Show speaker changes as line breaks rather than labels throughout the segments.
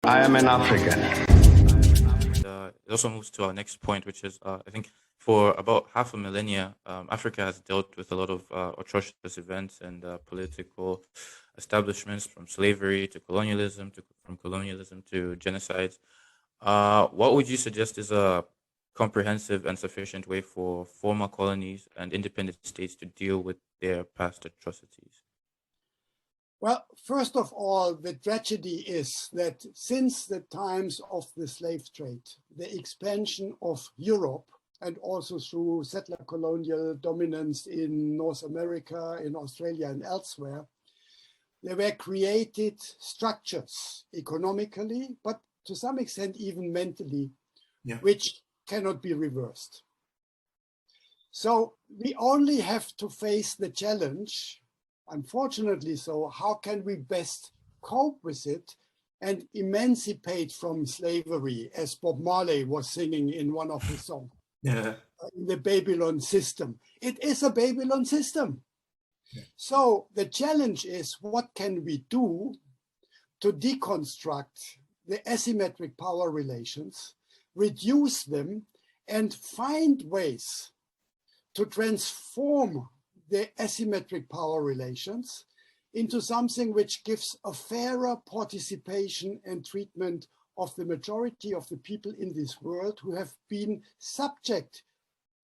I am an African.
It also moves to our next point, which is I think for about half a millennia, Africa has dealt with a lot of atrocious events and political establishments, from slavery to colonialism, from colonialism to genocide. What would you suggest is a comprehensive and sufficient way for former colonies and independent states to deal with their past atrocities?
Well, first of all, the tragedy is that since the times of the slave trade, the expansion of Europe, and also through settler colonial dominance in North America, in Australia and elsewhere, there were created structures economically, but to some extent even mentally, which cannot be reversed. So we only have to face the challenge, unfortunately so, how can we best cope with it and emancipate from slavery, as Bob Marley was singing in one of his songs, in the Babylon system. It is a Babylon system. So the challenge is, what can we do to deconstruct the asymmetric power relations, reduce them, and find ways to transform the asymmetric power relations into something which gives a fairer participation and treatment of the majority of the people in this world who have been subject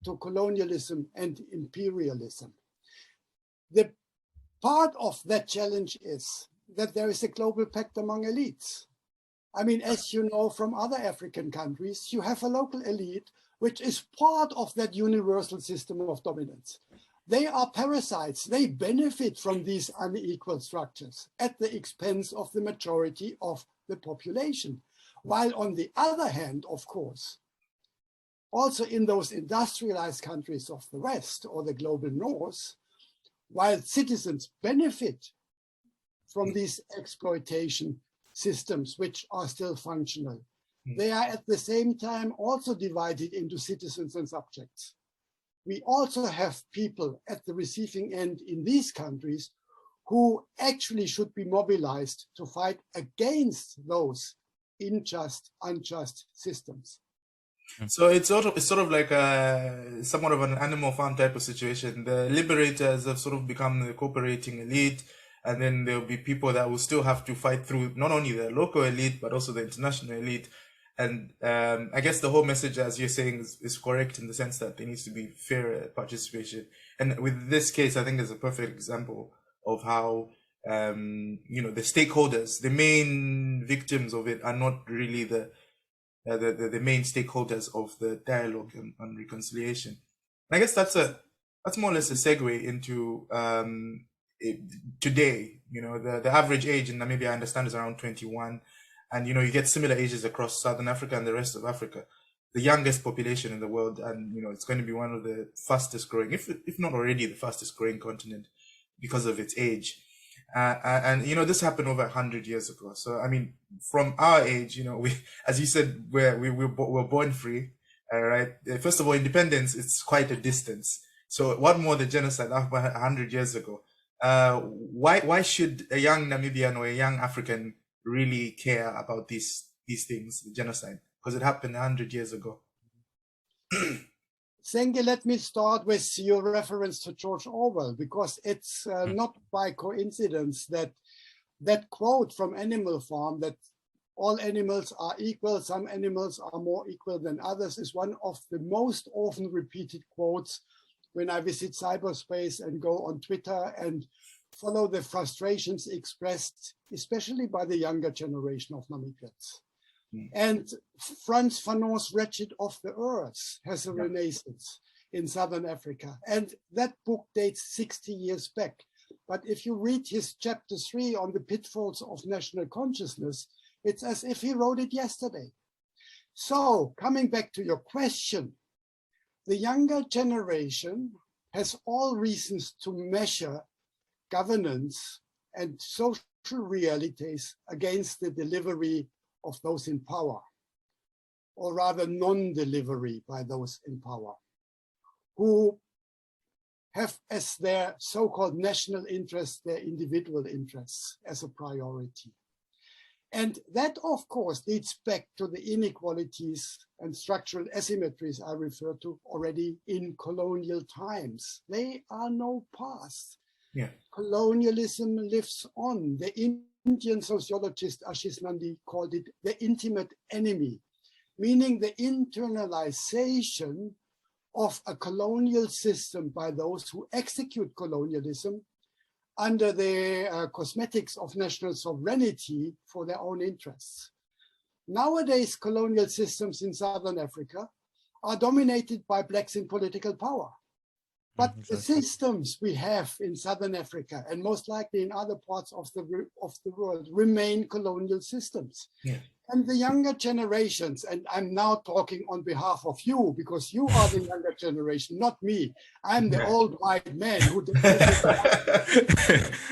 to colonialism and imperialism. The part of that challenge is that there is a global pact among elites. I mean, as you know from other African countries, you have a local elite which is part of that universal system of dominance. They are parasites. They benefit from these unequal structures at the expense of the majority of the population. While on the other hand, of course, also in those industrialized countries of the West or the global North, while citizens benefit from these exploitation systems, which are still functional, they are at the same time also divided into citizens and subjects. We also have people at the receiving end in these countries who actually should be mobilized to fight against those unjust systems.
So it's sort of like somewhat of an animal farm type of situation. The liberators have sort of become the cooperating elite, and then there'll be people that will still have to fight through not only the local elite, but also the international elite. And I guess the whole message, as you're saying, is correct in the sense that there needs to be fair participation. And with this case, I think is a perfect example of how, the stakeholders, the main victims of it, are not really the main stakeholders of the dialogue on reconciliation. And I guess that's more or less a segue into today. The average age in Namibia, I understand, is around 21. And, you get similar ages across Southern Africa and the rest of Africa, the youngest population in the world. And, it's going to be one of the fastest growing, if not already the fastest growing continent because of its age. And this happened over 100 years ago. So, I mean, from our age, we, as you said, we're born free. Right. First of all, independence, it's quite a distance. So what more the genocide 100 years ago? Why should a young Namibian or a young African really care about these things, the genocide? Because it happened 100 years ago.
Sengi, let me start with your reference to George Orwell, because it's not by coincidence that that quote from Animal Farm, that all animals are equal, some animals are more equal than others, is one of the most often repeated quotes when I visit cyberspace and go on Twitter and follow the frustrations expressed, especially by the younger generation of Namibians. And Frantz Fanon's Wretched of the Earth has a renaissance in Southern Africa. And that book dates 60 years back. But if you read his chapter 3 on the pitfalls of national consciousness, it's as if he wrote it yesterday. So coming back to your question, the younger generation has all reasons to measure governance and social realities against the delivery of those in power, or rather non-delivery by those in power, who have as their so-called national interests, their individual interests as a priority. And that, of course, leads back to the inequalities and structural asymmetries I referred to already in colonial times. They are no past.
Yeah.
Colonialism lives on. The Indian sociologist Ashish Nandy called it the intimate enemy, meaning the internalization of a colonial system by those who execute colonialism under the cosmetics of national sovereignty for their own interests. Nowadays, colonial systems in Southern Africa are dominated by blacks in political power. But the systems we have in Southern Africa and most likely in other parts of the world remain colonial systems.
Yeah.
And the younger generations, and I'm now talking on behalf of you because you are the younger generation, not me. I'm the old white man who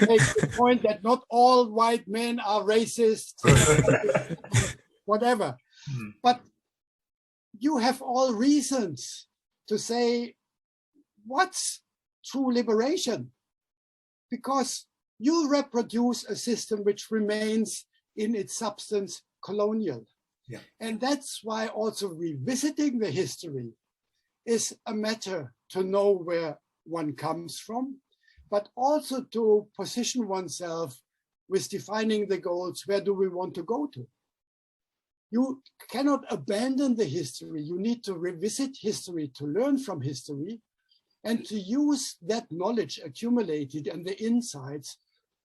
makes the point that not all white men are racist, whatever. But you have all reasons to say, what's true liberation? Because you reproduce a system which remains in its substance colonial.
Yeah.
And that's why also revisiting the history is a matter to know where one comes from, but also to position oneself with defining the goals. Where do we want to go to? You cannot abandon the history. You need to revisit history, to learn from history, and to use that knowledge accumulated and the insights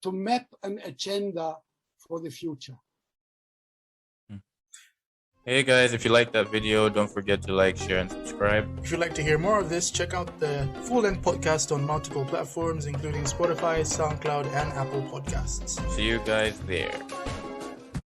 to map an agenda for the future.
Hey guys, if you liked that video, don't forget to like, share, and subscribe.
If you'd like to hear more of this, check out the full-length podcast on multiple platforms, including Spotify, SoundCloud, and Apple Podcasts.
See you guys there.